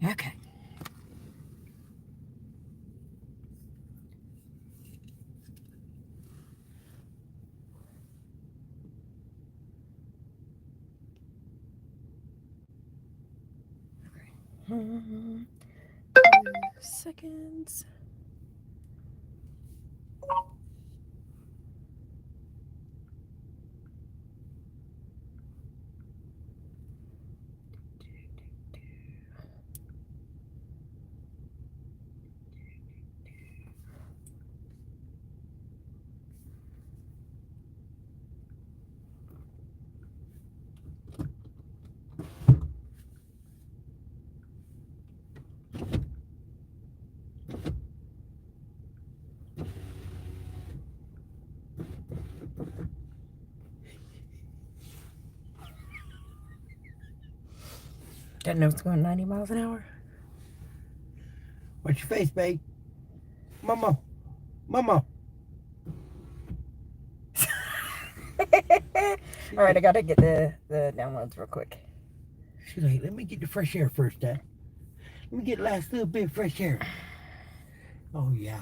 Okay. Okay. 2 seconds. That note's going 90 miles an hour. What's your face, babe? Mama. Mama. All right, I gotta get the downloads real quick. She's like, let me get the fresh air first, Dad. Let me get the last little bit of fresh air. Oh, yeah.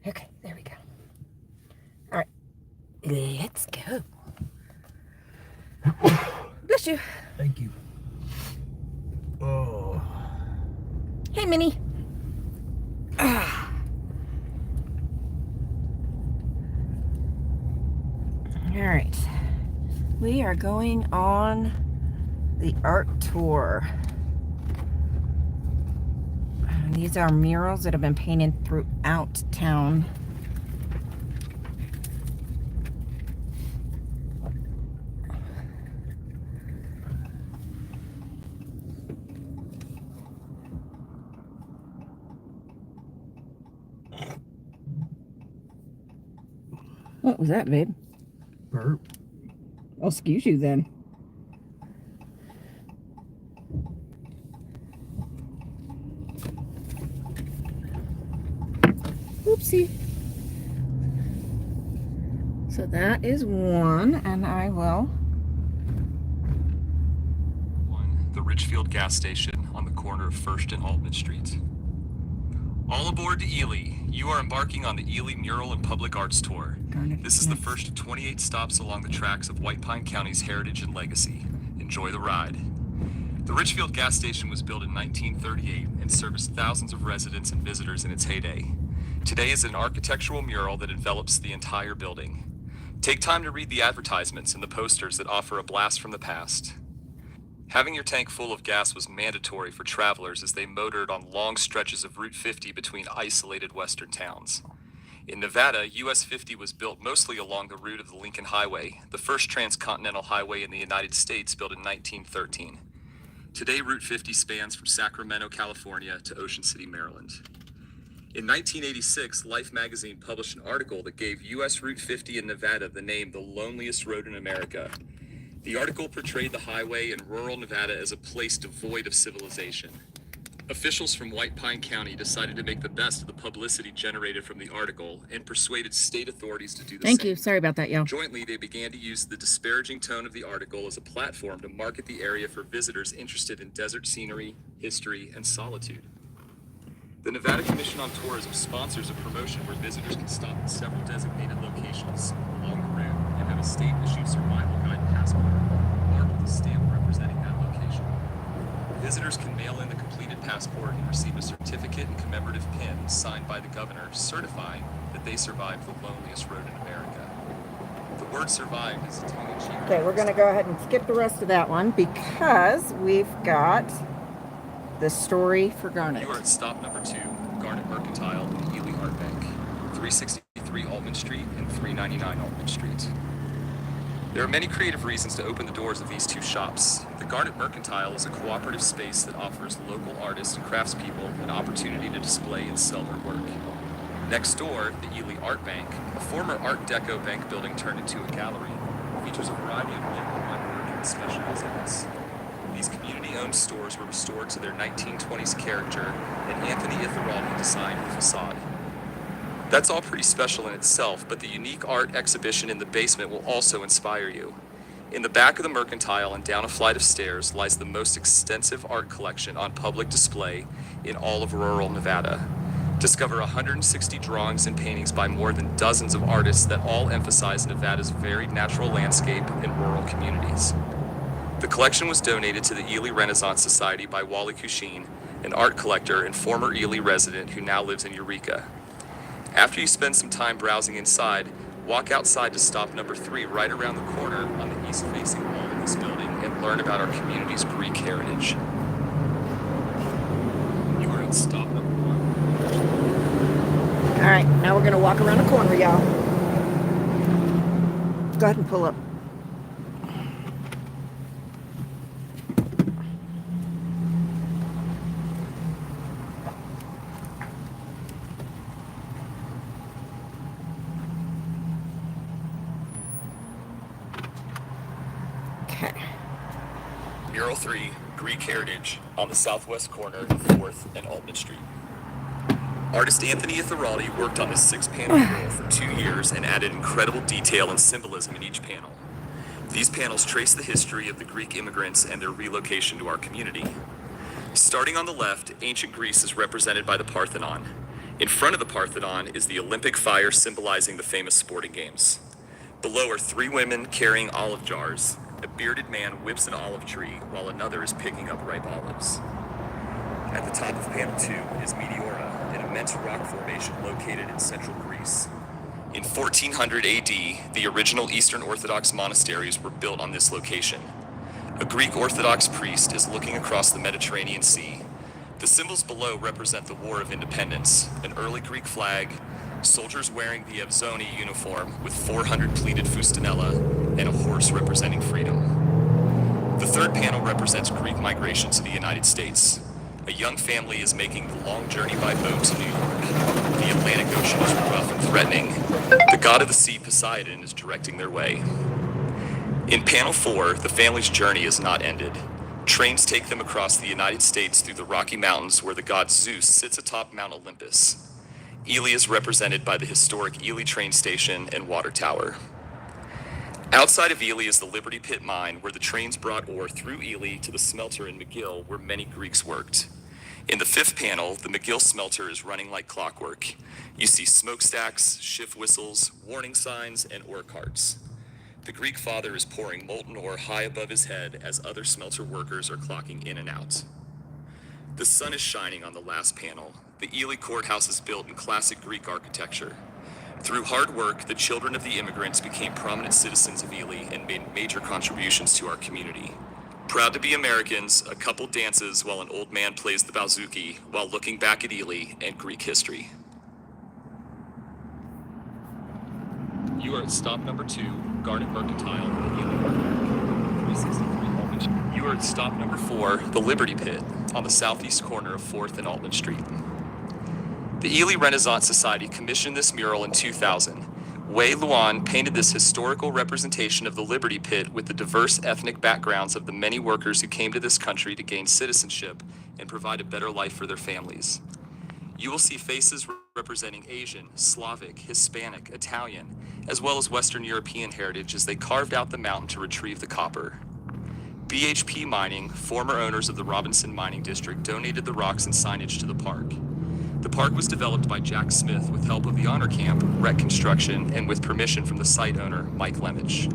Okay, there we go. All right, let's go. Bless you. Thank you. Oh. Hey, Minnie. All right, we are going on the art tour. These are murals that have been painted throughout town. What was that, babe? Burp. I'll excuse you then. Oopsie. So that is one, and I will. The Richfield gas station on the corner of 1st and Altman Streets. All aboard to Ely. You are embarking on the Ely Mural and Public Arts Tour. This is the first of 28 stops along the tracks of White Pine County's heritage and legacy. Enjoy the ride. The Richfield gas station was built in 1938 and serviced thousands of residents and visitors in its heyday. Today is an architectural mural that envelops the entire building. Take time to read the advertisements and the posters that offer a blast from the past. Having your tank full of gas was mandatory for travelers as they motored on long stretches of Route 50 between isolated western towns. In Nevada, US 50 was built mostly along the route of the Lincoln Highway, the first transcontinental highway in the United States built in 1913. Today, Route 50 spans from Sacramento, California to Ocean City, Maryland. In 1986, Life magazine published an article that gave US Route 50 in Nevada the name the loneliest road in America. The article portrayed the highway in rural Nevada as a place devoid of civilization. Officials from White Pine County decided to make the best of the publicity generated from the article and persuaded state authorities to do the same. Thank you. Sorry about that, y'all. Jointly, they began to use the disparaging tone of the article as a platform to market the area for visitors interested in desert scenery, history, and solitude. The Nevada Commission on Tourism sponsors a promotion where visitors can stop at several designated locations along the route and have a state-issued survival guide passport, marked with a stamp representing that location. Visitors can mail in the completed passport and receive a certificate and commemorative pin signed by the governor certifying that they survived the loneliest road in America. The word survived is a tongue-in-cheek. Okay, we're going to go ahead and skip the rest of that one because we've got the story for Garnet. You are at stop number 2, Garnet Mercantile and Ely Art Bank, 363 Altman Street and 399 Altman Street. There are many creative reasons to open the doors of these two shops. The Garnet Mercantile is a cooperative space that offers local artists and craftspeople an opportunity to display and sell their work. Next door, the Ely Art Bank, a former Art Deco bank building turned into a gallery, features a variety of local artwork and special exhibits. These community-owned stores were restored to their 1920s character, and Anthony Itheraldi designed the facade. That's all pretty special in itself, but the unique art exhibition in the basement will also inspire you. In the back of the Mercantile and down a flight of stairs lies the most extensive art collection on public display in all of rural Nevada. Discover 160 drawings and paintings by more than dozens of artists that all emphasize Nevada's varied natural landscape and rural communities. The collection was donated to the Ely Renaissance Society by Wally Cushing, an art collector and former Ely resident who now lives in Eureka. After you spend some time browsing inside, walk outside to stop number 3 right around the corner on the east-facing wall of this building and learn about our community's Greek heritage. You are at stop number 1. All right, now we're going to walk around the corner, y'all. Go ahead and pull up. Okay. Mural 3, Greek Heritage, on the southwest corner of 4th and Altman Street. Artist Anthony Itheraldi worked on this 6-panel mural for 2 years and added incredible detail and symbolism in each panel. These panels trace the history of the Greek immigrants and their relocation to our community. Starting on the left, ancient Greece is represented by the Parthenon. In front of the Parthenon is the Olympic fire symbolizing the famous sporting games. Below are 3 women carrying olive jars. A bearded man whips an olive tree while another is picking up ripe olives. At the top of panel 2 is Meteora, an immense rock formation located in central Greece. In 1400 AD, the original Eastern Orthodox monasteries were built on this location. A Greek Orthodox priest is looking across the Mediterranean Sea. The symbols below represent the War of Independence, an early Greek flag, soldiers wearing the Evzoni uniform with 400 pleated fustanella, and a horse representing freedom. The third panel represents Greek migration to the United States. A young family is making the long journey by boat to New York. The Atlantic Ocean is rough and threatening. The god of the sea, Poseidon, is directing their way. In panel 4, the family's journey is not ended. Trains take them across the United States through the Rocky Mountains where the god Zeus sits atop Mount Olympus. Ely is represented by the historic Ely train station and water tower. Outside of Ely is the Liberty Pit mine, where the trains brought ore through Ely to the smelter in McGill, where many Greeks worked. In the 5th panel, the McGill smelter is running like clockwork. You see smokestacks, shift whistles, warning signs, and ore carts. The Greek father is pouring molten ore high above his head as other smelter workers are clocking in and out. The sun is shining on the last panel. The Ely courthouse is built in classic Greek architecture. Through hard work, the children of the immigrants became prominent citizens of Ely and made major contributions to our community. Proud to be Americans, a couple dances while an old man plays the bouzouki while looking back at Ely and Greek history. You are at stop number 2, Garnet Mercantile, Ely Park, 363 Altman Street. You are at stop number 4, the Liberty Pit, on the southeast corner of 4th and Altman Street. The Ely Renaissance Society commissioned this mural in 2000. Wei Luan painted this historical representation of the Liberty Pit with the diverse ethnic backgrounds of the many workers who came to this country to gain citizenship and provide a better life for their families. You will see faces representing Asian, Slavic, Hispanic, Italian, as well as Western European heritage as they carved out the mountain to retrieve the copper. BHP Mining, former owners of the Robinson Mining District, donated the rocks and signage to the park. The park was developed by Jack Smith with help of the Honor Camp, Wreck Construction, and with permission from the site owner, Mike Lemich.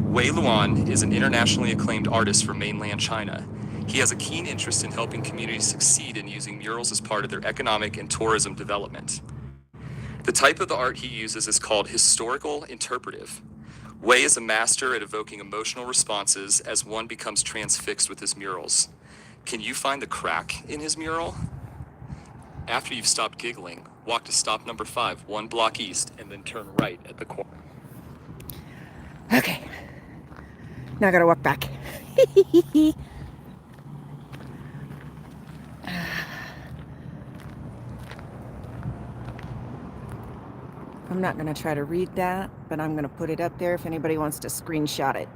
Wei Luan is an internationally acclaimed artist from mainland China. He has a keen interest in helping communities succeed in using murals as part of their economic and tourism development. The type of the art he uses is called historical interpretive. Wei is a master at evoking emotional responses as one becomes transfixed with his murals. Can you find the crack in his mural? After you've stopped giggling, walk to stop number 5, 1 block east, and then turn right at the corner. Okay. Now I gotta walk back. I'm I'm not going to try to read that, but I'm going to put it up there if anybody wants to screenshot it.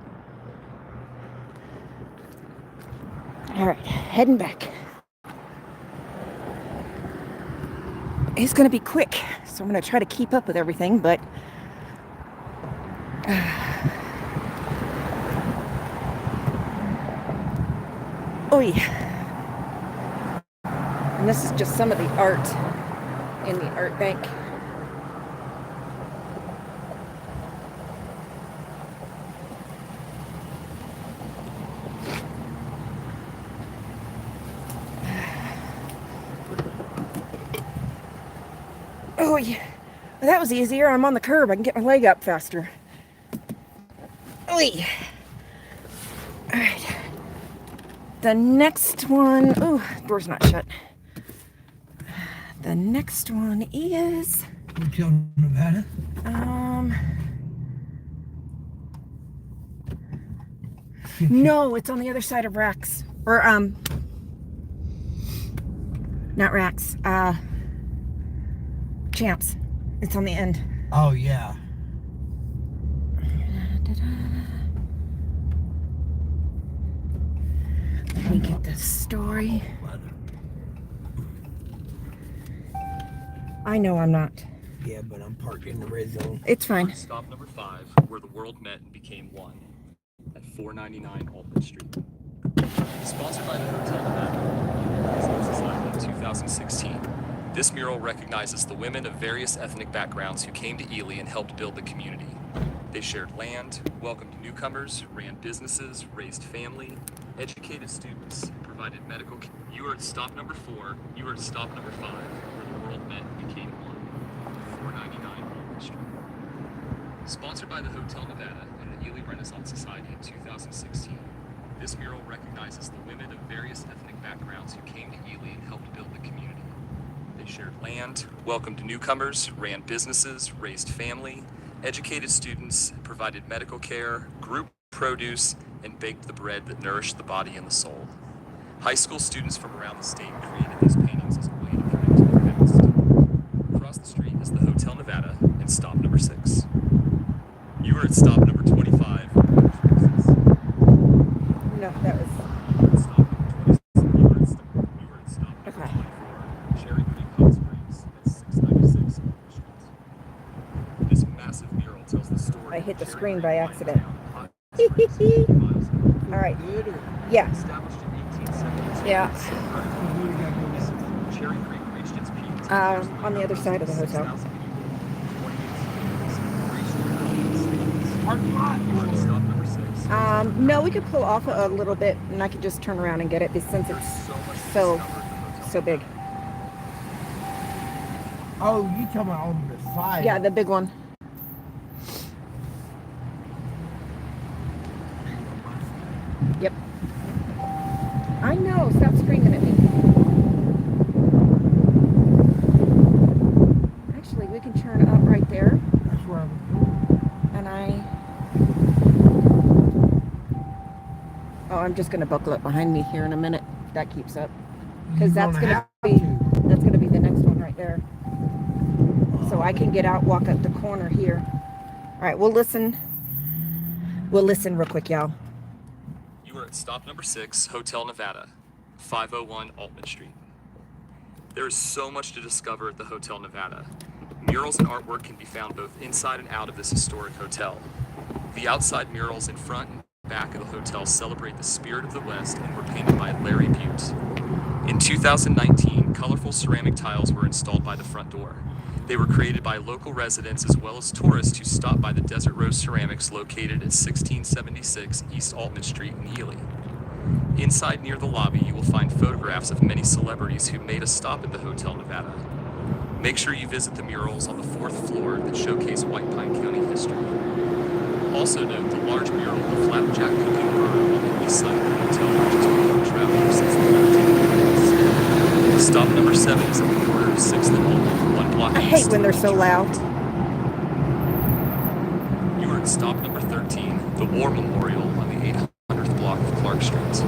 All right, heading back. It's going to be quick, so I'm going to try to keep up with everything, but oh yeah. And this is just some of the art in the art bank. Oh yeah, well, that was easier. I'm on the curb. I can get my leg up faster. Oh yeah. All right. The next one, oh, door's not shut. The next one is Hotel Nevada. No, it's on the other side of Racks. Or not Racks. Champs. It's on the end. Oh yeah. Let me get the story. I know I'm not. Yeah, but I'm parked in the red zone. It's fine. Stop number 5, where the world met and became one, at 499 Altman Street. Sponsored by the Hotel Nevada, designed in 2016. This mural recognizes the women of various ethnic backgrounds who came to Ely and helped build the community. They shared land, welcomed newcomers, ran businesses, raised family, educated students, provided medical care. You are at stop number 4, you are at stop number 5, where the world met and became one, 499 Altman Street. Sponsored by the Hotel Nevada and the Ely Renaissance Society in 2016, this mural recognizes the women of various ethnic backgrounds who came to Ely and helped build the community. They shared land, welcomed newcomers, ran businesses, raised family, educated students, provided medical care, grew produce, and baked the bread that nourished the body and the soul. High school students from around the state created these paintings as a way to connect to their past. Across the street is the Hotel Nevada and stop number 6. You are at stop number 25. No, that was... Stop number 26. You are at stop number Okay. 24. Cherry Creek Hot Springs at 696 Altman Street. This massive mural tells the story. I hit the of screen Cherry by Creek accident. Hot Springs, 50 miles away. All right. Good or Yeah. Established in 1872. Yeah. Cherry Creek reached its peak On the other side of the hotel. parking lot? Stop number 6. No, we could pull off a little bit, and I could just turn around and get it, since it's so big. Oh, you talking about on the side? Yeah, the big one. Yep. I know. Stop screaming at me. Actually, we can turn up right there, That's where I was going. and Oh, I'm just gonna buckle up behind me here in a minute. If that keeps up, because You're that's gonna gonna have be to. that's gonna be the next one right there. So I can get out, walk up the corner here. All right, we'll listen. We'll listen real quick, y'all. You are at stop number 6, Hotel Nevada, 501 Altman Street. There is so much to discover at the Hotel Nevada. Murals and artwork can be found both inside and out of this historic hotel. The outside murals in front and back of the hotel celebrate the spirit of the West and were painted by Larry Butte. In 2019, colorful ceramic tiles were installed by the front door. They were created by local residents as well as tourists who stopped by the Desert Rose Ceramics located at 1676 East Altman Street in Ely. Inside near the lobby, you will find photographs of many celebrities who made a stop at the Hotel Nevada. Make sure you visit the murals on the 4th floor that showcase White Pine County history. Also note the large mural of the Flapjack Cooking Burner on the east side of the hotel, which has been on travel since the 1930s. Stop number 7 is at the corner of 6th and Altman, 1 block I east hate when they're of so loud. You are at stop number 13, the War Memorial on the 800th block of Clark Street.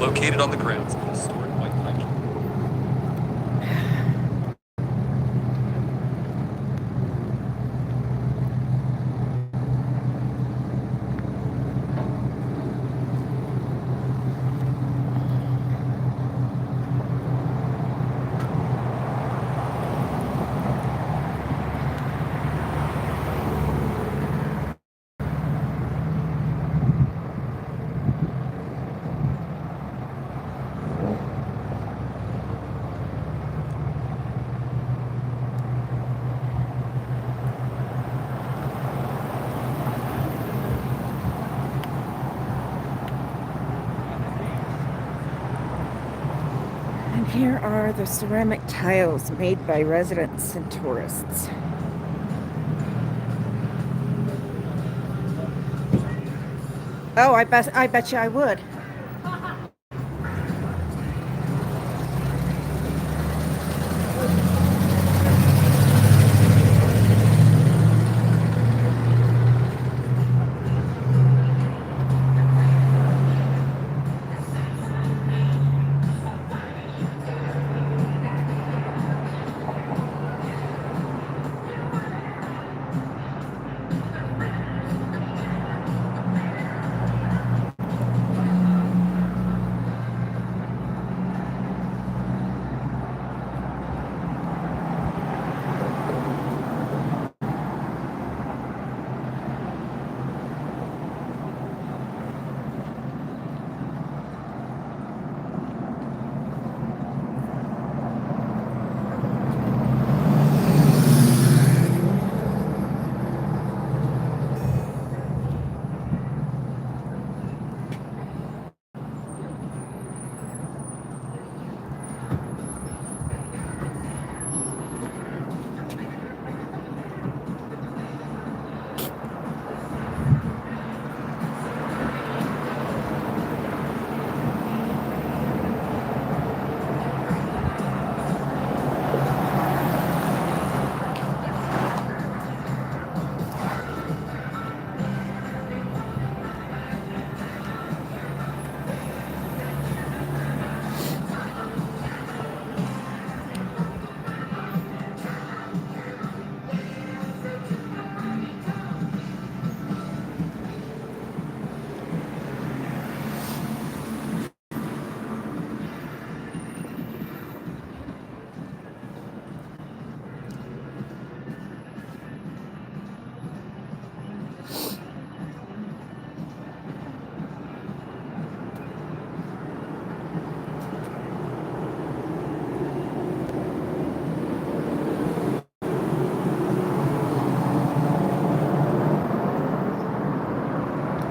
Located on the grounds of historic White Pine County. Here are the ceramic tiles made by residents and tourists. Oh, I bet you I would.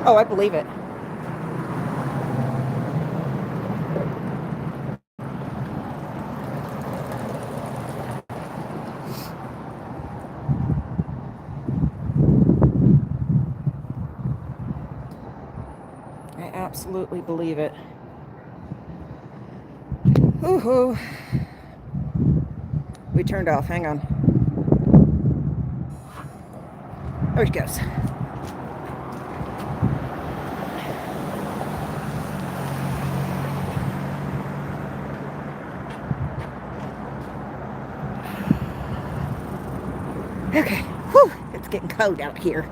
Oh, I believe it. I absolutely believe it. Woohoo! We turned off. Hang on. There she goes. Okay. Whew, it's getting cold out here.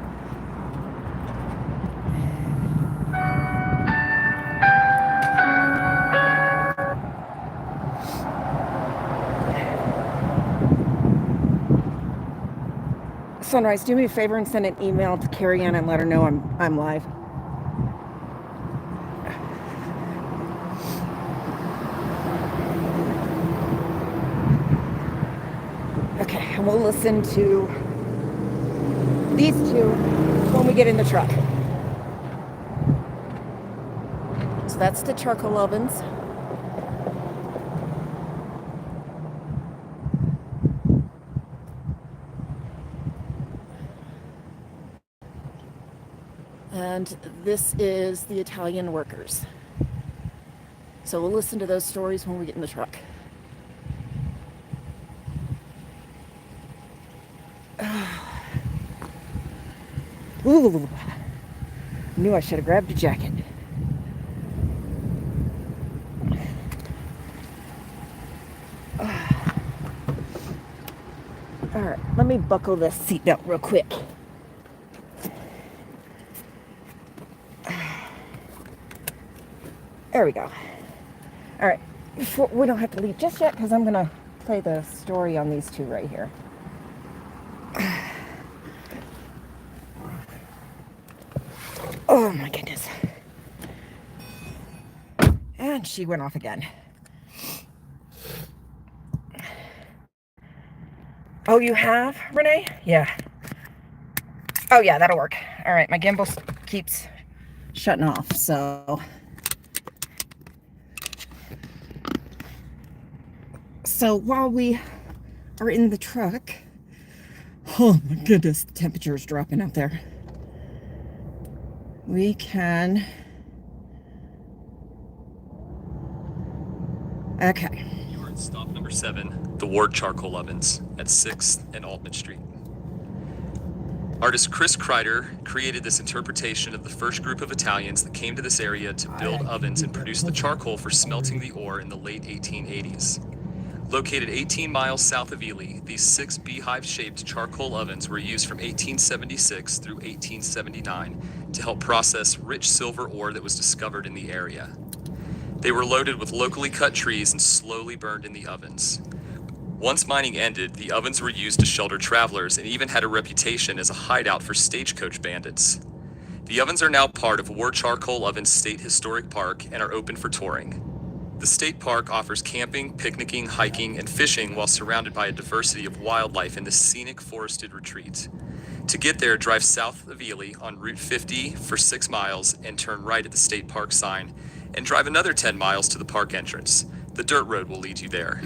Sunrise, do me a favor and send an email to Carrie Ann and let her know I'm live. Okay, and we'll listen to these two when we get in the truck. So that's the charcoal ovens. And this is the Italian workers. So we'll listen to those stories when we get in the truck. Ooh, knew I should have grabbed a jacket. All right, let me buckle this seatbelt real quick. There we go. All right, we don't have to leave just yet because I'm gonna play the story on these two right here. Oh my goodness. And she went off again. Oh, you have, Renee? Yeah. Oh yeah, that'll work. All right, my gimbal keeps shutting off, so. So while we are in the truck, oh my goodness, the temperature is dropping out there. We can, okay. You are at stop number 7, the Ward Charcoal Ovens at 6th and Altman Street. Artist Chris Kreider created this interpretation of the first group of Italians that came to this area to build ovens and produce the charcoal for smelting the ore in the late 1880s. Located 18 miles south of Ely, these 6 beehive-shaped charcoal ovens were used from 1876 through 1879 to help process rich silver ore that was discovered in the area. They were loaded with locally cut trees and slowly burned in the ovens. Once mining ended, the ovens were used to shelter travelers and even had a reputation as a hideout for stagecoach bandits. The ovens are now part of War Charcoal Ovens State Historic Park and are open for touring. The state park offers camping, picnicking, hiking, and fishing while surrounded by a diversity of wildlife in this scenic forested retreat. To get there, drive south of Ely on Route 50 for 6 miles and turn right at the state park sign, and drive another 10 miles to the park entrance. The dirt road will lead you there.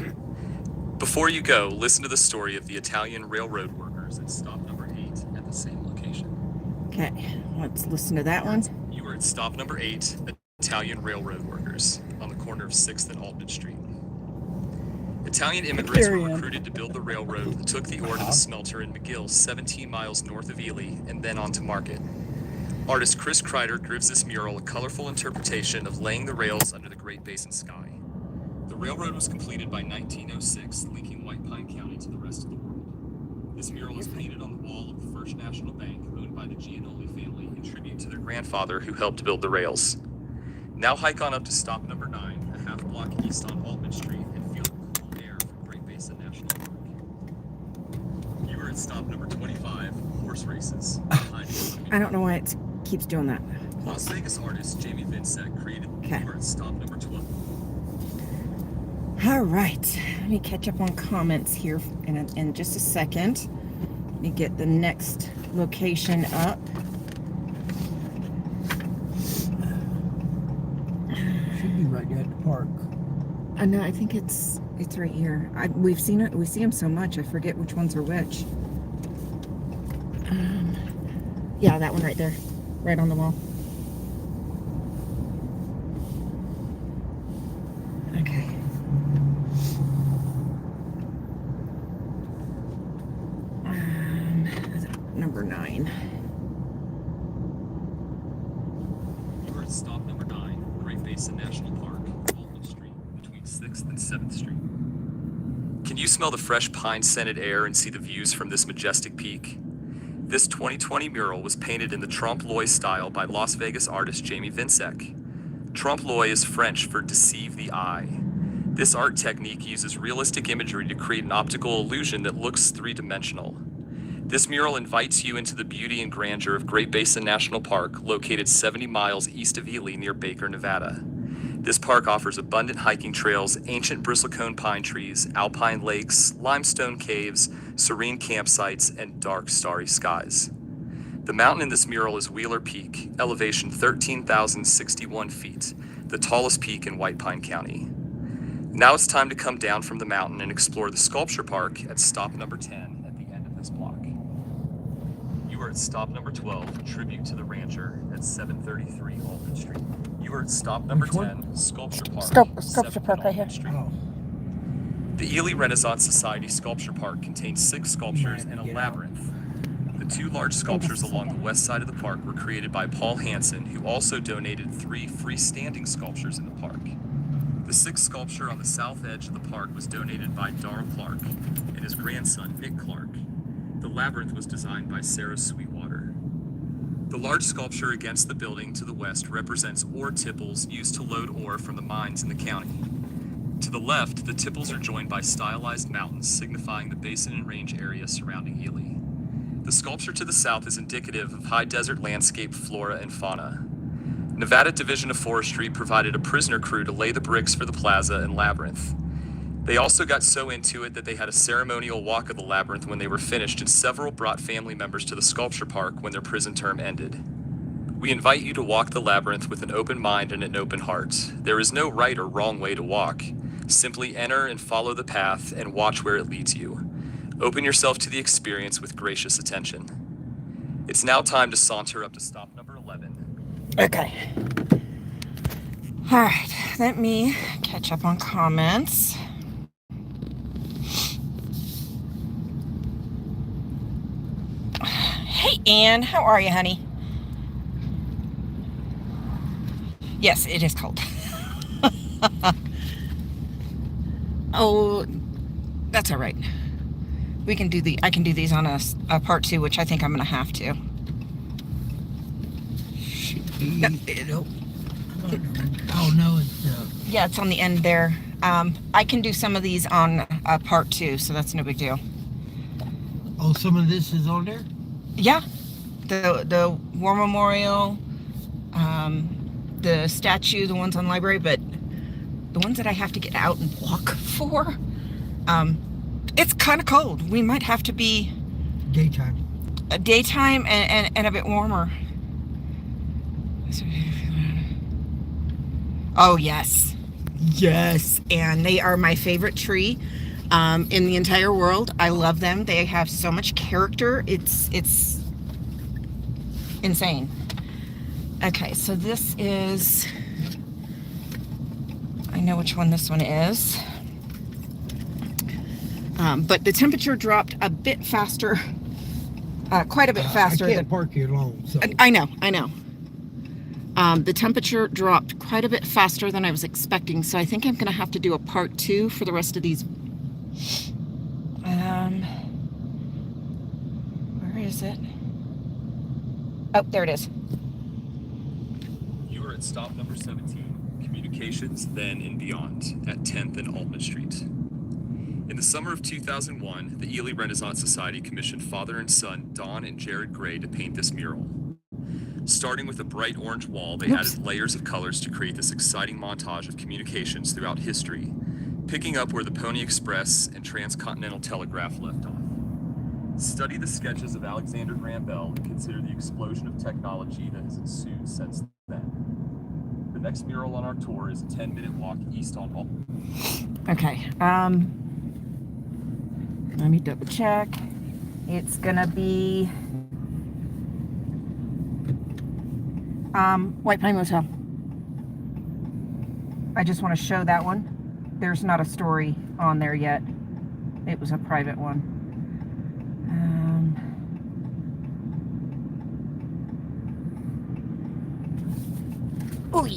Before you go, listen to the story of the Italian railroad workers at stop number 8 at the same location. Okay, let's listen to that one. You are at stop number 8, Italian railroad workers, on the corner of 6th and Altman Street. Italian immigrants were recruited to build the railroad that took the ore to the smelter in McGill, 17 miles north of Ely, and then on to market. Artist Chris Kreider gives this mural a colorful interpretation of laying the rails under the Great Basin sky. The railroad was completed by 1906, linking White Pine County to the rest of the world. This mural is painted on the wall of the First National Bank, owned by the Giannoli family, in tribute to their grandfather who helped build the rails. Now hike on up to stop number 9, a half block east on Altman Street, and feel the cool air from Great Basin National Park. You are at stop number 25, horse races. I don't know why it keeps doing that. Las Vegas artist Jamie Vincent created. You are at stop number 12. All right, let me catch up on comments here in just a second. Let me get the next location up. Should be right there at the park. No, I think it's right here. We see them so much, I forget which ones are which. Yeah, that one right there, right on the wall. Okay. Number 9. You're at stop number 9, Great Basin National Park, Altman Street, between 6th and 7th Street. Can you smell the fresh pine-scented air and see the views from this majestic peak? This 2020 mural was painted in the trompe-l'oeil style by Las Vegas artist Jamie Vincent. Trompe-l'oeil is French for deceive the eye. This art technique uses realistic imagery to create an optical illusion that looks three-dimensional. This mural invites you into the beauty and grandeur of Great Basin National Park, located 70 miles east of Ely near Baker, Nevada. This park offers abundant hiking trails, ancient bristlecone pine trees, alpine lakes, limestone caves, serene campsites, and dark, starry skies. The mountain in this mural is Wheeler Peak, elevation 13,061 feet, the tallest peak in White Pine County. Now it's time to come down from the mountain and explore the sculpture park at stop number 10 at the end of this block. You are at stop number 12, Tribute to the Rancher, at 733 Altman Street. You are at stop number 10, Sculpture Park. Sculpture Park right here. Oh. The Ely Renaissance Society Sculpture Park contains 6 sculptures and a labyrinth. The 2 large sculptures along the west side of the park were created by Paul Hansen, who also donated 3 freestanding sculptures in the park. The 6th sculpture on the south edge of the park was donated by Darrell Clark and his grandson, Nick Clark. The labyrinth was designed by Sarah Sweetwater. The large sculpture against the building to the west represents ore tipples used to load ore from the mines in the county. To the left, the tipples are joined by stylized mountains signifying the basin and range area surrounding Ely. The sculpture to the south is indicative of high desert landscape flora and fauna. Nevada Division of Forestry provided a prisoner crew to lay the bricks for the plaza and labyrinth. They also got so into it that they had a ceremonial walk of the labyrinth when they were finished, and several brought family members to the sculpture park when their prison term ended. We invite you to walk the labyrinth with an open mind and an open heart. There is no right or wrong way to walk. Simply enter and follow the path and watch where it leads you. Open yourself to the experience with gracious attention. It's now time to saunter up to stop number 11. Okay. All right, let me catch up on comments. Hey, Ann, how are you, honey? Yes, it is cold. Oh, that's all right. I can do these on a part 2, which I think I'm gonna have to. Oh no, it's Yeah, it's on the end there. I can do some of these on part 2, so that's no big deal. oh, some of this is on there. Yeah, the war memorial, the statue, the ones on the library, but the ones that I have to get out and walk for, it's kind of cold. We might have to be Daytime. Daytime and a bit warmer. Oh yes, yes, and they are my favorite tree in the entire world. I love them. They have so much character. It's insane. Okay, so this is, I know which one this one is, but the temperature dropped a bit faster, quite a bit faster. I can't park here long. So. I know. The temperature dropped quite a bit faster than I was expecting, so I think I'm going to have to do a part 2 for the rest of these. Where is it? Oh, there it is. You are at stop number 17, Communications Then and Beyond, at 10th and Altman Street. In the summer of 2001, the Ely Renaissance Society commissioned father and son Don and Jared Gray to paint this mural. Starting with a bright orange wall, they added layers of colors to create this exciting montage of communications throughout history, picking up where the Pony Express and Transcontinental Telegraph left off. Study the sketches of Alexander Graham Bell and consider the explosion of technology that has ensued since then. The next mural on our tour is a 10-minute walk east on Altman. Okay, let me double check. It's gonna be White Pine Motel. I just want to show that one. There's not a story on there yet. It was a private one. Ooh.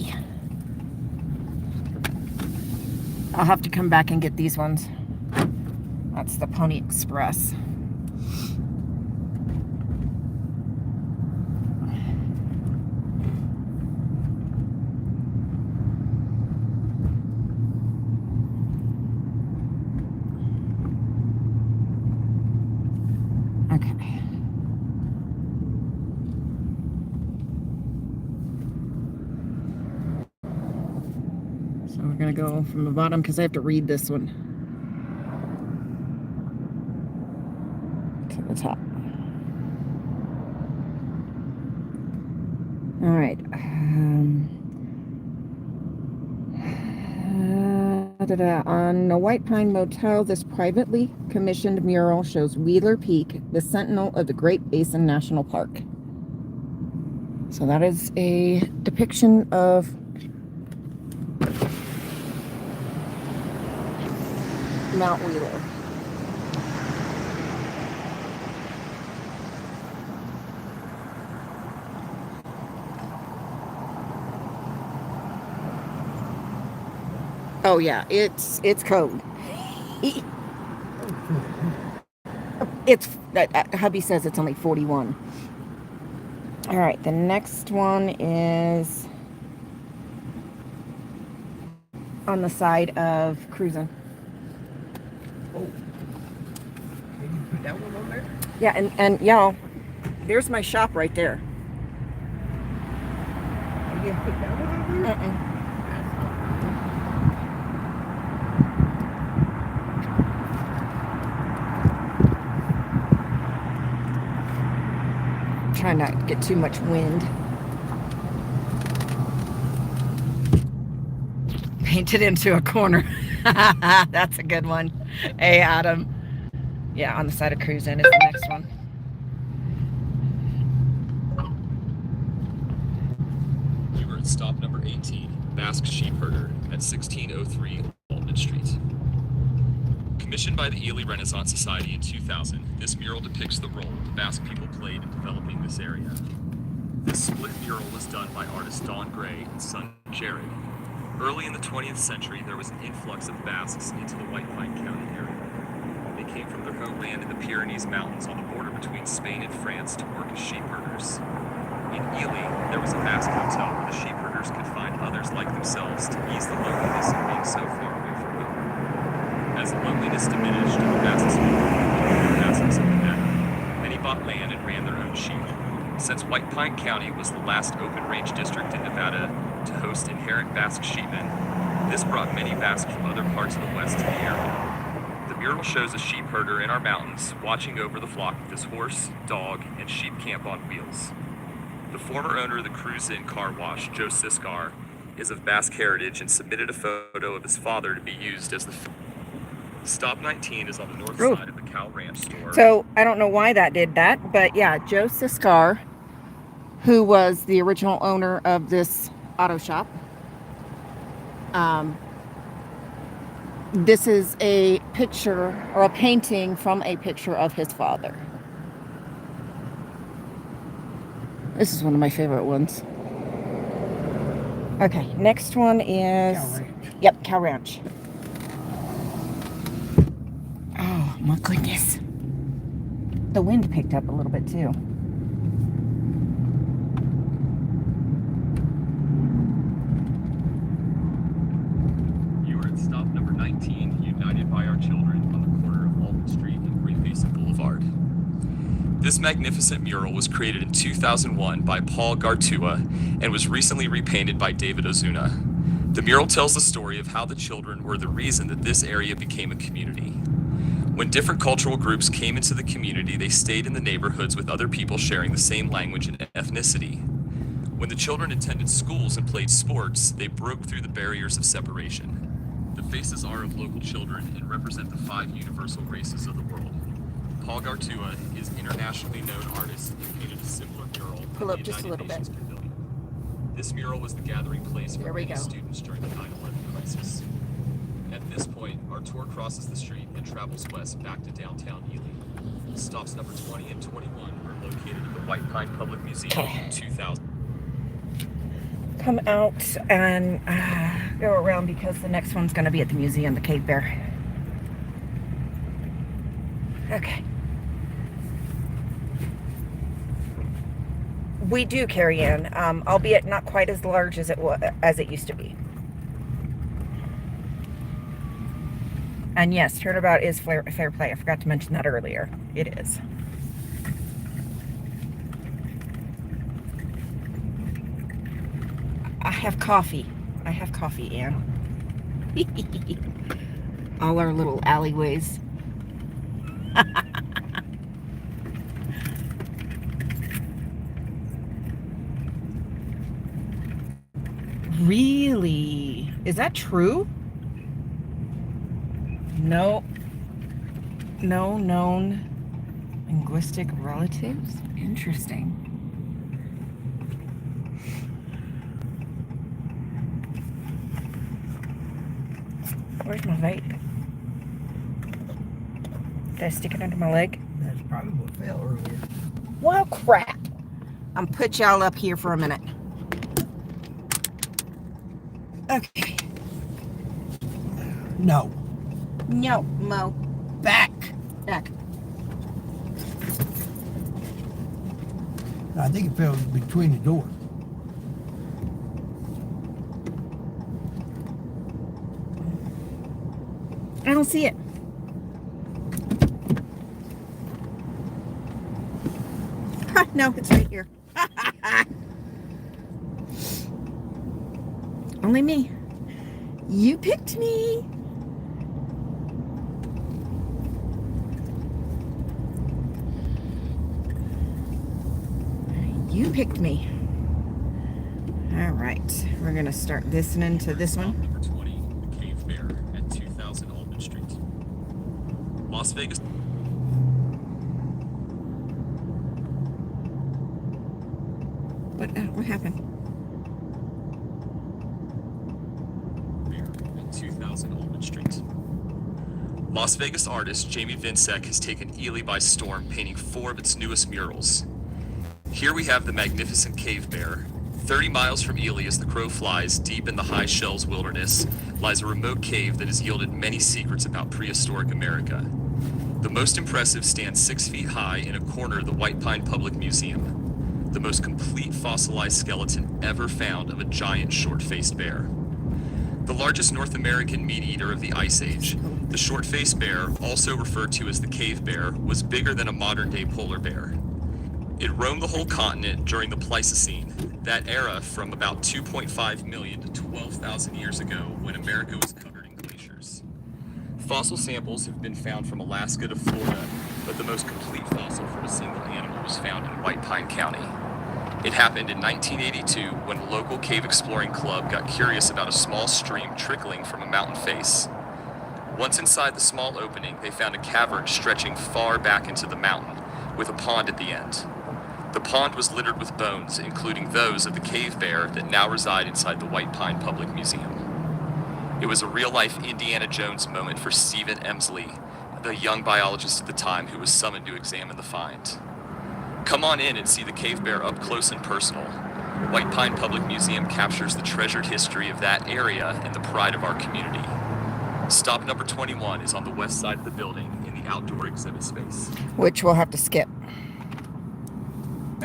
I'll have to come back and get these ones. That's the Pony Express. Okay. So we're gonna go from the bottom because I have to read this one to the top. All right. On the White Pine Motel, this privately commissioned mural shows Wheeler Peak, the sentinel of the Great Basin National Park. So that is a depiction of Mount Wheeler. Oh yeah, it's cold. It's hubby says it's only 41. All right, the next one is on the side of cruising. Oh, can you put that one on there? Yeah, and y'all, there's my shop right there. You didn't put that one on there? Trying not to get too much wind. painted into a corner. That's a good one. Hey, Adam. Yeah, on the side of Cruise Inn is the next one. You were at stop number 18, Basque Sheepherder, at 1603 Altman Street. Commissioned by the Ely Renaissance Society in 2000, this mural depicts the role the Basque people played in developing this area. This split mural was done by artist Don Gray and son Jared. Early in the 20th century, there was an influx of Basques into the White Pine County area. They came from their homeland in the Pyrenees Mountains on the border between Spain and France to work as sheepherders. In Ely, there was a Basque hotel where the sheepherders could find others like themselves to ease the loneliness of being so far away from home. As the loneliness diminished and the Basques of the better, many bought land and ran their own sheep. Since White Pine County was the last open range district in Nevada to host inherent Basque sheepmen, this brought many Basques from other parts of the West to the area. The mural shows a sheep herder in our mountains watching over the flock with his horse, dog, and sheep camp on wheels. The former owner of the Cruise Inn car wash, Joe Siskar, is of Basque heritage and submitted a photo of his father to be used as the Stop 19 is on the north side of the Cow Ranch store. So I don't know why that did that, but yeah, Joe Siskar, who was the original owner of this auto shop. This is a picture or a painting from a picture of his father. This is one of my favorite ones. Okay, next one is Cow Ranch. Yep, Cow Ranch. Oh my goodness. The wind picked up a little bit too. You are at stop number 19, United by Our Children, on the corner of Alton Street and Great Basin Boulevard. This magnificent mural was created in 2001 by Paul Gartua and was recently repainted by David Ozuna. The mural tells the story of how the children were the reason that this area became a community. When different cultural groups came into the community, they stayed in the neighborhoods with other people sharing the same language and ethnicity. When the children attended schools and played sports, they broke through the barriers of separation. The faces are of local children and represent the 5 universal races of the world. Paul Gartua is an internationally known artist and painted a similar mural Pull up in the just a United little Nations bit. Pavilion. This mural was the gathering place for There we many go. students during the 9/11 crisis. At this point, our tour crosses the street and travels west back to downtown Ely. Stops number 20 and 21 are located at the White Pine Public Museum in 2000. Come out and go around because the next one's going to be at the museum, the Cave Bear. Okay. We do carry in, albeit not quite as large as it used to be. And yes, turnabout is fair play. I forgot to mention that earlier. It is. I have coffee. Ann. All our little alleyways. Really? Is that true? No known linguistic relatives? Interesting. Where's my vape? Did I stick it under my leg? That's probably what fell earlier. Well, crap. I'm put y'all up here for a minute. Okay. No. No, Mo. Back. Back. I think it fell between the doors. I don't see it. No, it's right here. Only me. You picked me. You picked me. All right. We're going to start listening to this one. Number 20, Las Vegas. What happened? 2000 Altman Street. Las Vegas artist Jamie Vinsek has taken Ely by storm, painting 4 of its newest murals. Here we have the magnificent cave bear. 30 miles from Ely as the crow flies, deep in the high shells wilderness, lies a remote cave that has yielded many secrets about prehistoric America. The most impressive stands 6 feet high in a corner of the White Pine Public Museum, the most complete fossilized skeleton ever found of a giant short-faced bear. The largest North American meat-eater of the Ice Age, the short-faced bear, also referred to as the cave bear, was bigger than a modern-day polar bear. It roamed the whole continent during the Pleistocene, that era from about 2.5 million to 12,000 years ago when America was covered in glaciers. Fossil samples have been found from Alaska to Florida, but the most complete fossil from a single animal was found in White Pine County. It happened in 1982 when a local cave exploring club got curious about a small stream trickling from a mountain face. Once inside the small opening, they found a cavern stretching far back into the mountain, with a pond at the end. The pond was littered with bones, including those of the cave bear that now reside inside the White Pine Public Museum. It was a real-life Indiana Jones moment for Stephen Emsley, the young biologist at the time who was summoned to examine the find. Come on in and see the cave bear up close and personal. White Pine Public Museum captures the treasured history of that area and the pride of our community. Stop number 21 is on the west side of the building in the outdoor exhibit space. Which we'll have to skip.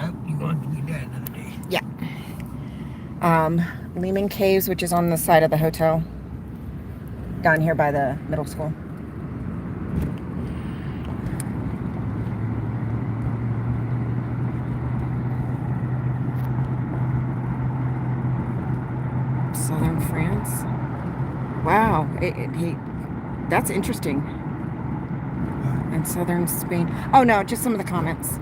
Oh, you want to do that another day? Yeah. Lehman Caves, which is on the side of the hotel. Down here by the middle school. Southern France. Wow, that's interesting. And southern Spain. Oh no, just some of the comments.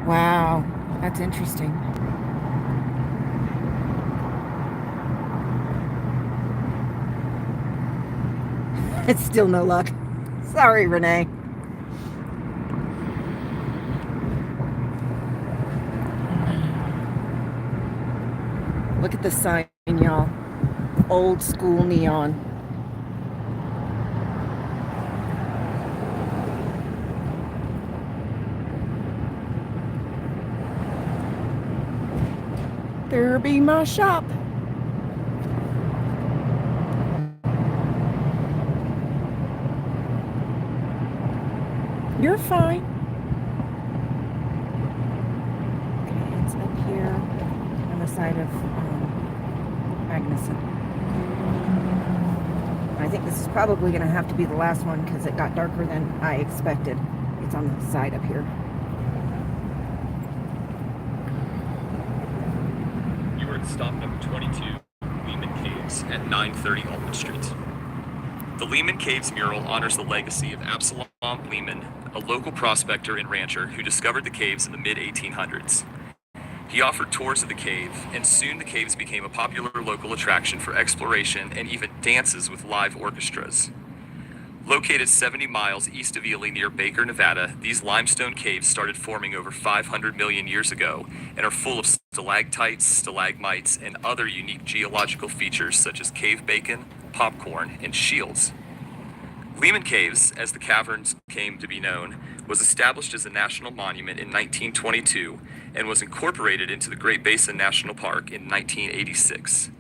Wow, that's interesting. It's still no luck. Sorry, Renee. Look at the sign, y'all. Old school neon. There be my shop. You're fine. Okay, it's up here on the side of Magnuson. I think this is probably going to have to be the last one because it got darker than I expected. It's on the side up here. You are at stop number 22, Lehman Caves, at 930 Altman Street. The Lehman Caves mural honors the legacy of Absalom Lehman, a local prospector and rancher who discovered the caves in the mid-1800s. He offered tours of the cave, and soon the caves became a popular local attraction for exploration and even dances with live orchestras. Located 70 miles east of Ely near Baker, Nevada, these limestone caves started forming over 500 million years ago and are full of stalactites, stalagmites, and other unique geological features such as cave bacon, popcorn, and shields. Lehman Caves, as the caverns came to be known, was established as a national monument in 1922 and was incorporated into the Great Basin National Park in 1986.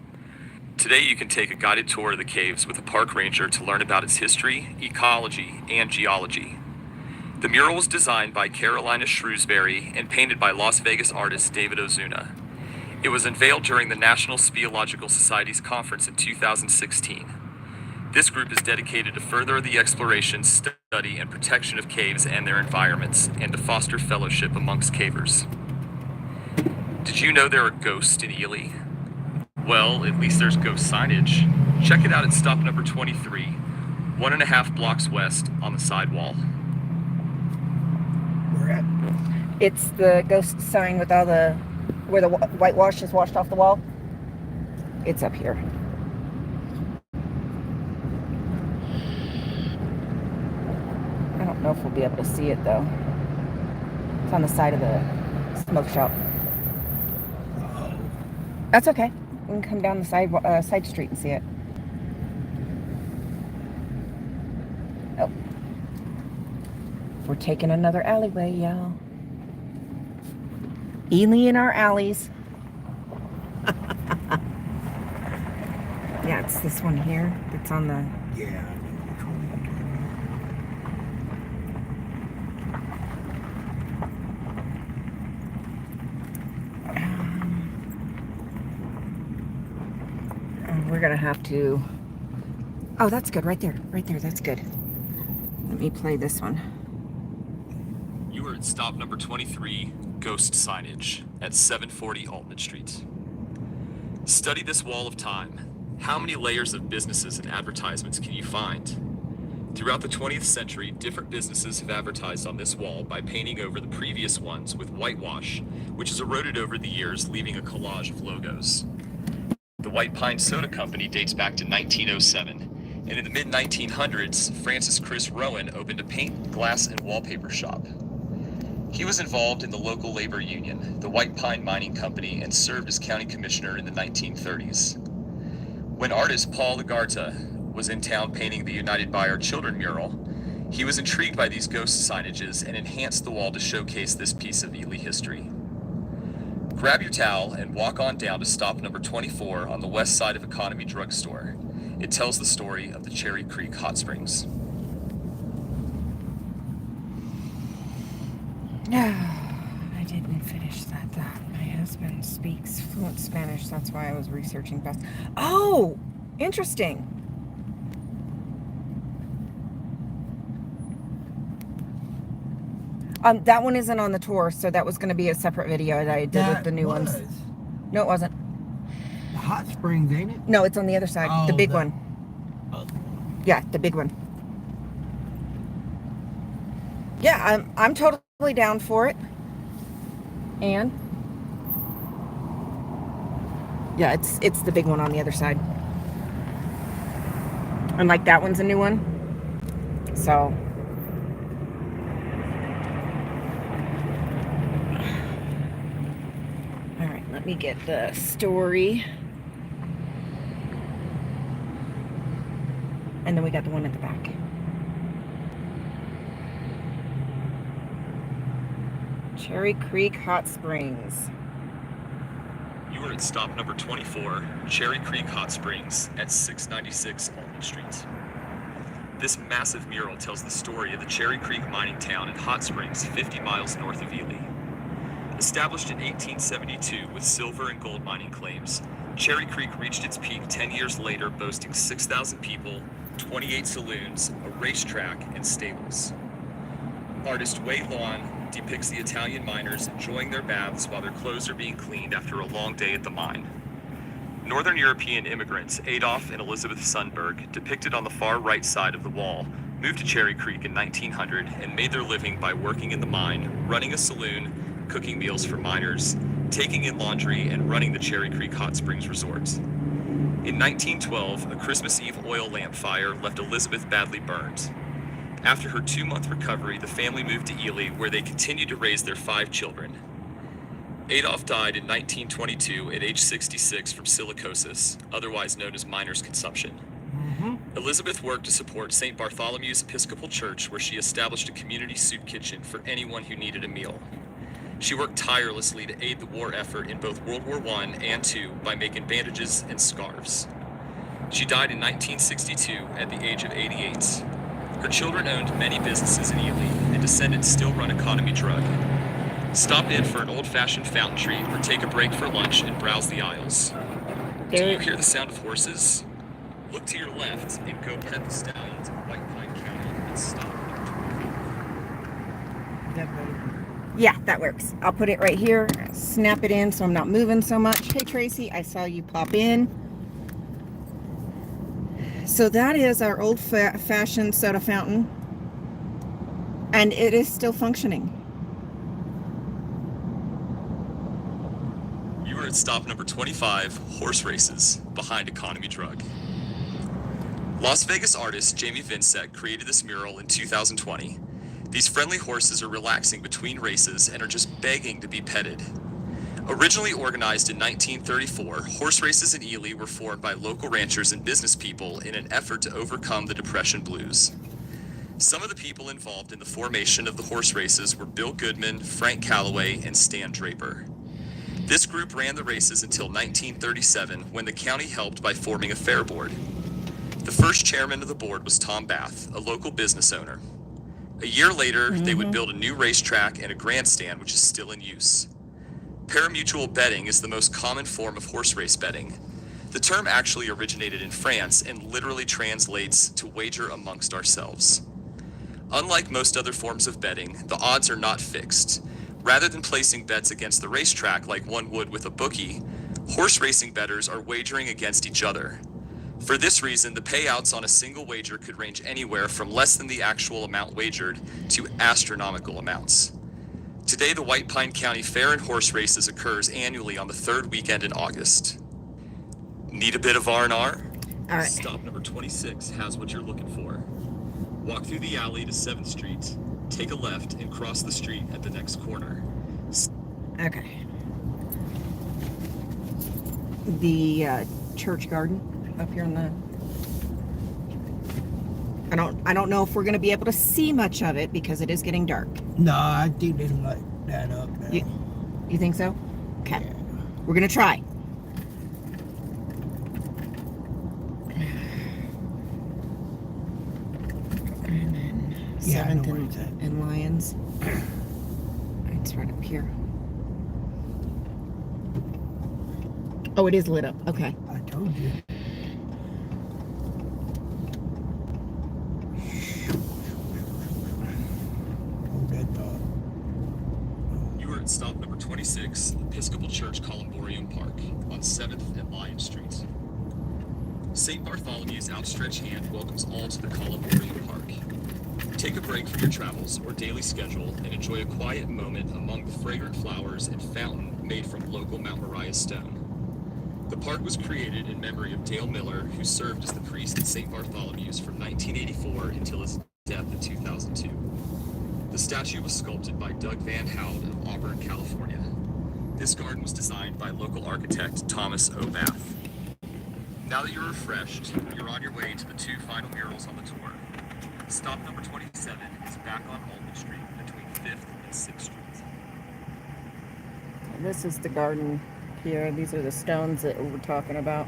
Today you can take a guided tour of the caves with a park ranger to learn about its history, ecology, and geology. The mural was designed by Carolina Shrewsbury and painted by Las Vegas artist David Ozuna. It was unveiled during the National Speleological Society's conference in 2016. This group is dedicated to further the exploration, study, and protection of caves and their environments, and to foster fellowship amongst cavers. Did you know there are ghosts in Ely? Well, at least there's ghost signage. Check it out at stop number 23, 1.5 blocks west on the sidewall. We're at It's the ghost sign with all the, where the whitewash is washed off the wall. It's up here. I don't know if we'll be able to see it though. It's on the side of the smoke shop. That's okay. We can come down the side street and see it. Oh. We're taking another alleyway, y'all. Ely in our alleys. Yeah, it's this one here that's on the... Yeah. We're gonna have to... Oh, that's good. Right there. Right there. That's good. Let me play this one. You are at stop number 23, Ghost Signage, at 740 Altman Street. Study this wall of time. How many layers of businesses and advertisements can you find? Throughout the 20th century, different businesses have advertised on this wall by painting over the previous ones with whitewash, which has eroded over the years, leaving a collage of logos. The White Pine Soda Company dates back to 1907, and in the mid-1900s, Francis Chris Rowan opened a paint, glass, and wallpaper shop. He was involved in the local labor union, the White Pine Mining Company, and served as county commissioner in the 1930s. When artist Paul Lagarta was in town painting the United by Our Children mural, he was intrigued by these ghost signages and enhanced the wall to showcase this piece of Ely history. Grab your towel and walk on down to stop number 24 on the west side of Economy Drugstore. It tells the story of the Cherry Creek Hot Springs. I didn't finish that thought. My husband speaks fluent Spanish. That's why I was researching fast. Oh, interesting. That one isn't on the tour, so that was going to be a separate video that I did with the new ones. No, it wasn't. The hot springs, ain't it? No, it's on the other side. Oh, the big one. Oh. Yeah, the big one. Yeah, I'm totally down for it. And yeah, it's the big one on the other side. And like that one's a new one. So all right, let me get the story. And then we got the one at the back. Cherry Creek Hot Springs. You are at stop number 24, Cherry Creek Hot Springs, at 696 Altman Street. This massive mural tells the story of the Cherry Creek mining town and hot springs 50 miles north of Ely. Established in 1872 with silver and gold mining claims, Cherry Creek reached its peak 10 years later, boasting 6,000 people, 28 saloons, a racetrack, and stables. Artist Wei Lawn depicts the Italian miners enjoying their baths while their clothes are being cleaned after a long day at the mine. Northern European immigrants Adolf and Elizabeth Sundberg, depicted on the far right side of the wall, moved to Cherry Creek in 1900 and made their living by working in the mine, running a saloon, cooking meals for miners, taking in laundry, and running the Cherry Creek Hot Springs Resort. In 1912, a Christmas Eve oil lamp fire left Elizabeth badly burned. After her 2-month recovery, the family moved to Ely, where they continued to raise their 5 children. Adolf died in 1922 at age 66 from silicosis, otherwise known as miner's consumption. Elizabeth worked to support St. Bartholomew's Episcopal Church, where she established a community soup kitchen for anyone who needed a meal. She worked tirelessly to aid the war effort in both World War I and II by making bandages and scarves. She died in 1962 at the age of 88. Her children owned many businesses in Ely, and descendants still run Economy Drug. Stop in for an old-fashioned fountain treat or take a break for lunch and browse the aisles. Do you hear the sound of horses? Look to your left and go pet the stallions in White Pine County and stop. Yeah, that works. I'll put it right here, snap it in so I'm not moving so much. Hey Tracy, I saw you pop in. So that is our old-fashioned soda fountain, and it is still functioning. at stop number 25, horse races, behind Economy Drug. Las Vegas artist Jamie Vincent created this mural in 2020. These friendly horses are relaxing between races and are just begging to be petted. Originally organized in 1934, horse races in Ely were formed by local ranchers and business people in an effort to overcome the Depression blues. Some of the people involved in the formation of the horse races were Bill Goodman, Frank Calloway, and Stan Draper. This group ran the races until 1937, when the county helped by forming a fair board. The first chairman of the board was Tom Bath, a local business owner. A year later, they would build a new racetrack and a grandstand, which is still in use. Parimutuel betting is the most common form of horse race betting. The term actually originated in France and literally translates to wager amongst ourselves. Unlike most other forms of betting, the odds are not fixed. Rather than placing bets against the racetrack like one would with a bookie, horse racing bettors are wagering against each other. For this reason, the payouts on a single wager could range anywhere from less than the actual amount wagered to astronomical amounts. Today, the White Pine County Fair and Horse Races occurs annually on the third weekend in August. Need a bit of R&R? All right. Stop number 26 has what you're looking for. Walk through the alley to 7th Street, take a left, and cross the street at the next corner. Okay. The church garden up here on the... I don't know if we're going to be able to see much of it because it is getting dark. No, I think they light that up now. You think so? Okay. Yeah. We're going to try. And then Yeah, I know 7th where it's at. and Lions. It's right up here. Oh, it is lit up. Okay. I told you. Hold that thought. You are at stop number 26, Episcopal Church Columbarium Park, on 7th and Lion Street. St. Bartholomew's outstretched hand welcomes all to the Columbarium Park. Take a break from your travels or daily schedule and enjoy a quiet moment among the fragrant flowers and fountain made from local Mount Moriah stone. The park was created in memory of Dale Miller, who served as the priest at St. Bartholomew's from 1984 until his death in 2002. The statue was sculpted by Doug Van Hout of Auburn, California. This garden was designed by local architect Thomas O. Bath. Now that you're refreshed, you're on your way to the 2 final murals on the tour. Stop number 27 is back on Altman Street between 5th and 6th Streets. This is the garden here. These are the stones that we're talking about.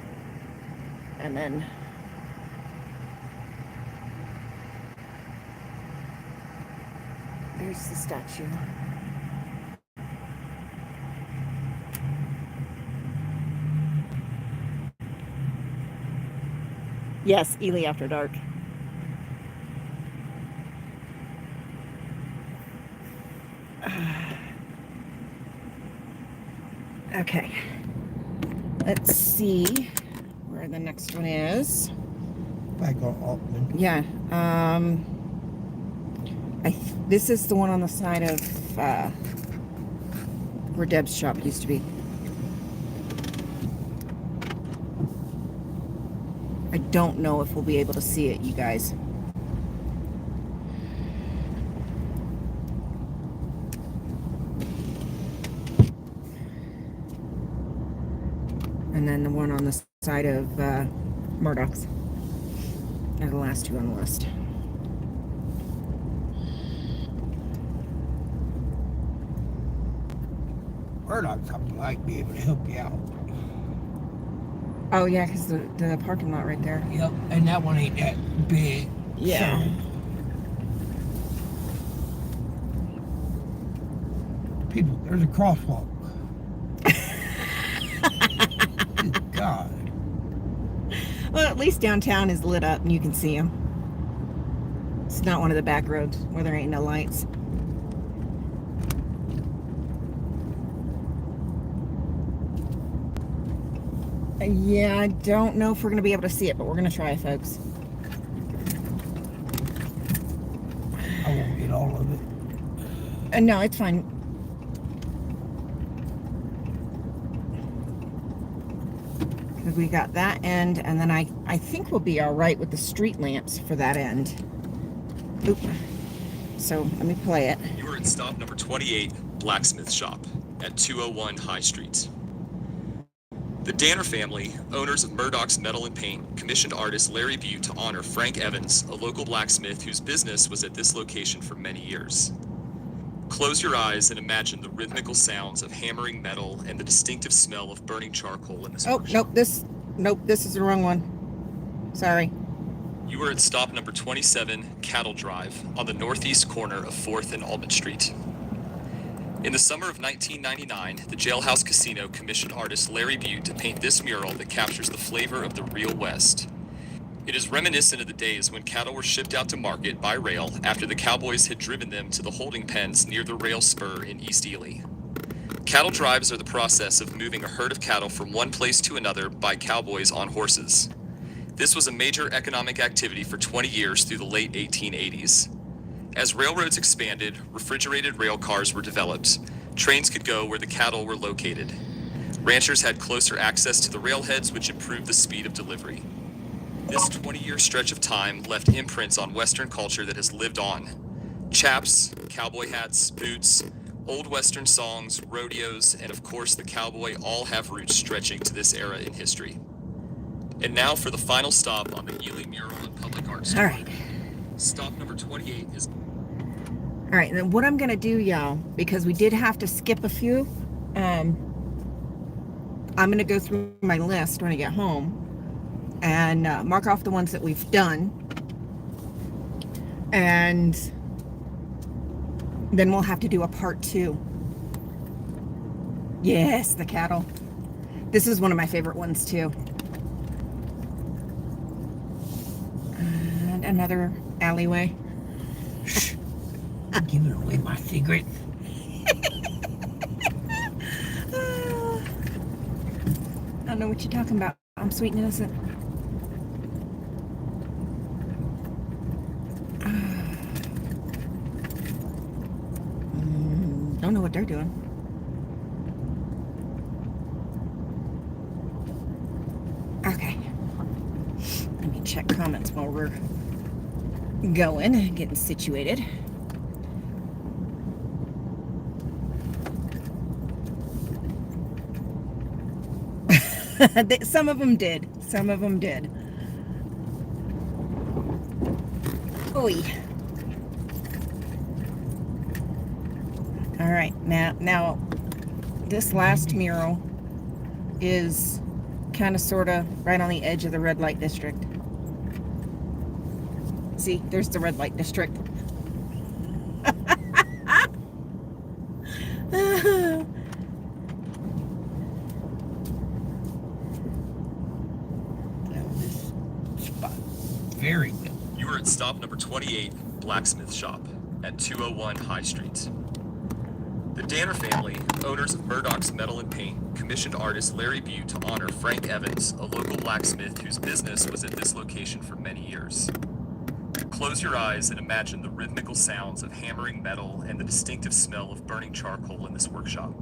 And then there's the statue. Yes, Ely After Dark. Okay. Let's see where the next one is. Back on Altman. Yeah. This is the one on the side of where Deb's shop used to be. I don't know if we'll be able to see it, you guys. And then the one on the side of Murdoch's. They're the last 2 on the list. Murdoch's something like be able to help you out. Oh yeah, because the parking lot right there. Yep, and that one ain't that big. Yeah. So, people, there's a crosswalk. Good God. Well, at least downtown is lit up and you can see them. It's not one of the back roads where there ain't no lights. Yeah, I don't know if we're going to be able to see it, but we're going to try, folks. I won't get all of it. No, it's fine. because we got that end, and then I think we'll be all right with the street lamps for that end. Oop. So let me play it. You are at stop number 28, Blacksmith Shop, at 201 High Street. The Danner family, owners of Murdoch's Metal and Paint, commissioned artist Larry Butte to honor Frank Evans, a local blacksmith whose business was at this location for many years. Close your eyes and imagine the rhythmical sounds of hammering metal and the distinctive smell of burning charcoal in this workshop. Nope, this is the wrong one. Sorry. You are at stop number 27, Cattle Drive, on the northeast corner of 4th and Albert Street. In the summer of 1999, the Jailhouse Casino commissioned artist Larry Butte to paint this mural that captures the flavor of the real West. It is reminiscent of the days when cattle were shipped out to market by rail after the cowboys had driven them to the holding pens near the rail spur in East Ely. Cattle drives are the process of moving a herd of cattle from one place to another by cowboys on horses. This was a major economic activity for 20 years through the late 1880s. As railroads expanded, refrigerated rail cars were developed. Trains could go where the cattle were located. Ranchers had closer access to the railheads, which improved the speed of delivery. This 20-year stretch of time left imprints on Western culture that has lived on. Chaps, cowboy hats, boots, old Western songs, rodeos, and of course the cowboy all have roots stretching to this era in history. And now for the final stop on the Ely Mural and Public Arts. All right. Stop number 28 is... All right, then what I'm going to do, y'all, because we did have to skip a few, I'm going to go through my list when I get home and mark off the ones that we've done. And then we'll have to do a part 2. Yes, the cattle. This is one of my favorite ones, too. And another alleyway. I'm giving away my secret. I don't know what you're talking about. I'm sweet and innocent. Don't know what they're doing. Okay. Let me check comments while we're going, getting situated. Some of them did. Some of them did. Oy. All right, now this last mural is kind of sort of right on the edge of the red light district. See, there's the red light district. Very good. You are at stop number 28, Blacksmith Shop, at 201 High Street. The Danner family, owners of Murdoch's Metal and Paint, commissioned artist Larry Butte to honor Frank Evans, a local blacksmith whose business was at this location for many years. Close your eyes and imagine the rhythmical sounds of hammering metal and the distinctive smell of burning charcoal in this workshop.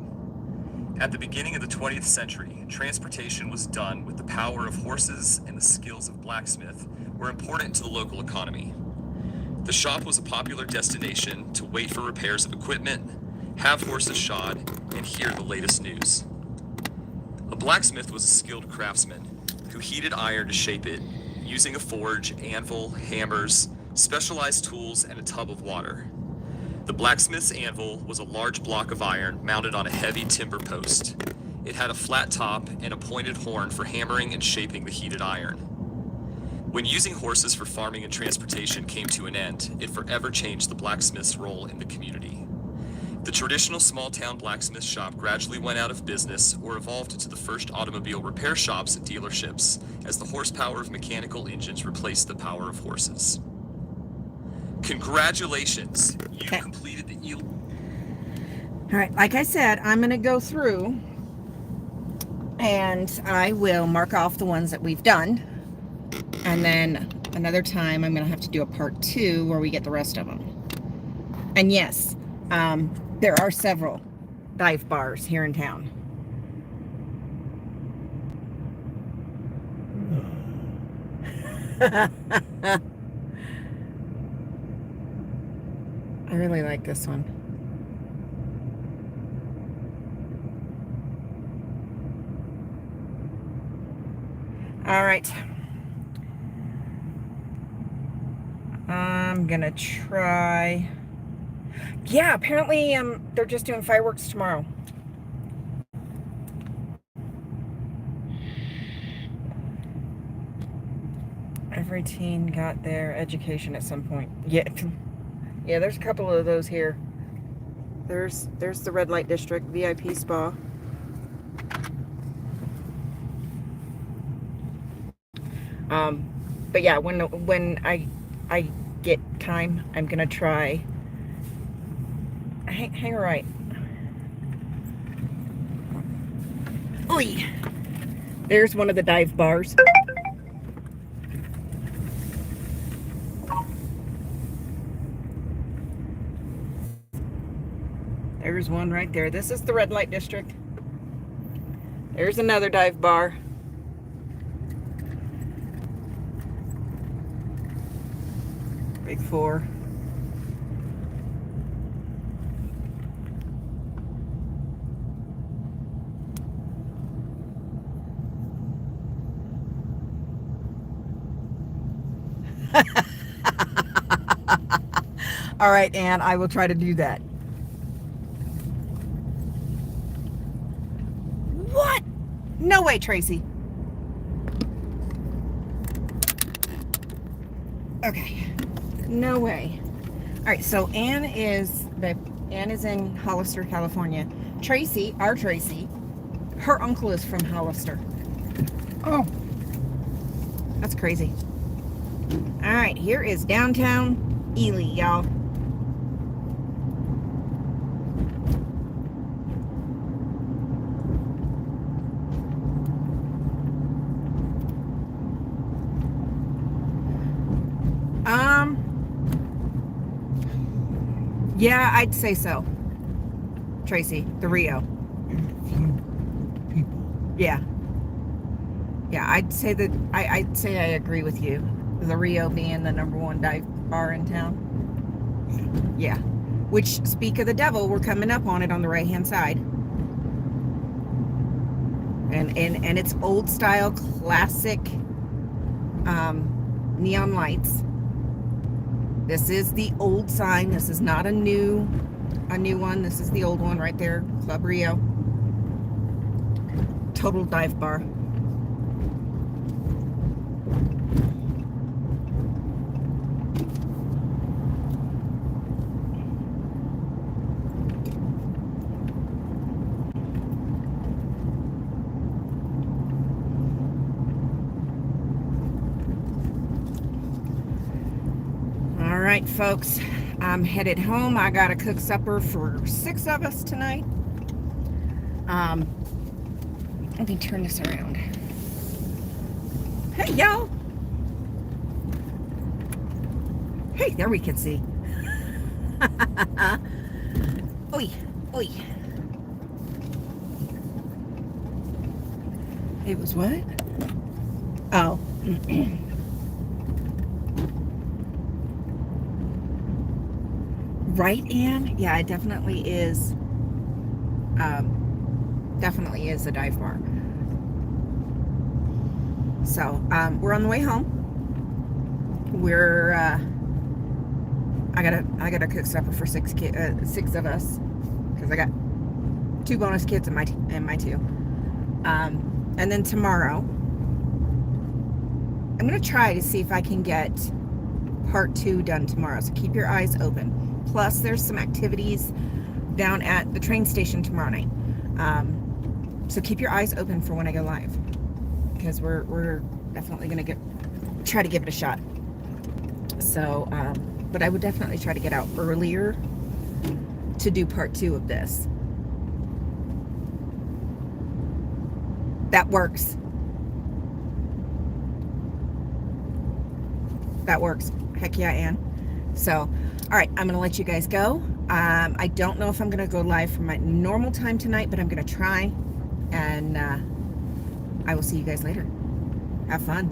At the beginning of the 20th century, transportation was done with the power of horses, and the skills of blacksmith were important to the local economy. The shop was a popular destination to wait for repairs of equipment, have horses shod, and hear the latest news. A blacksmith was a skilled craftsman who heated iron to shape it, using a forge, anvil, hammers, specialized tools, and a tub of water. The blacksmith's anvil was a large block of iron mounted on a heavy timber post. It had a flat top and a pointed horn for hammering and shaping the heated iron. When using horses for farming and transportation came to an end, it forever changed the blacksmith's role in the community. The traditional small-town blacksmith shop gradually went out of business or evolved into the first automobile repair shops and dealerships as the horsepower of mechanical engines replaced the power of horses. Congratulations, you completed the Ely. All right, like I said, I'm going to go through and I will mark off the ones that we've done. And then another time I'm going to have to do a part 2 where we get the rest of them. And yes, there are several dive bars here in town. I really like this one. All right. I'm gonna try. Yeah, apparently they're just doing fireworks tomorrow. Every teen got their education at some point. Yeah, yeah. There's a couple of those here. There's the red light district, VIP spa. But yeah, when I get time, I'm gonna try. Hang right. Oy. There's one of the dive bars. There's one right there. This is the red light district. There's another dive bar. Big 4. All right, Ann, I will try to do that. What? No way, Tracy. Okay. No way. All right, so Ann is in Hollister, California. Tracy, our Tracy, her uncle is from Hollister. Oh, That's crazy. All right, here is downtown Ely, y'all. Yeah, I'd say so. Tracy, the Rio. there's a few people. Yeah. Yeah, I'd say that I'd say I agree with you. The Rio being the #1 dive bar in town. Yeah. Which, speak of the devil, we're coming up on it on the right-hand side. And it's old style, classic neon lights. This is the old sign. This is not a new one. This is the old one right there, Club Rio. Total dive bar. All right, folks, I'm headed home. I gotta cook supper for 6 of us tonight. Let me turn this around. Hey, y'all. Hey, there we can see. Oi, oi. It was what? Oh. Right, Ann? Yeah, it definitely is. Definitely is a dive bar. So, we're on the way home. We're I gotta cook supper for 6 of us, because I got 2 bonus kids and my 2. And then tomorrow, I'm gonna try to see if I can get part 2 done tomorrow. So keep your eyes open. Plus, there's some activities down at the train station tomorrow night. So keep your eyes open for when I go live, because we're definitely gonna try to give it a shot. So, but I would definitely try to get out earlier to do part 2 of this. That works. That works. Heck yeah, Ann. So, all right, I'm gonna let you guys go. I don't know if I'm gonna go live for my normal time tonight, but I'm gonna try, and I will see you guys later. Have fun.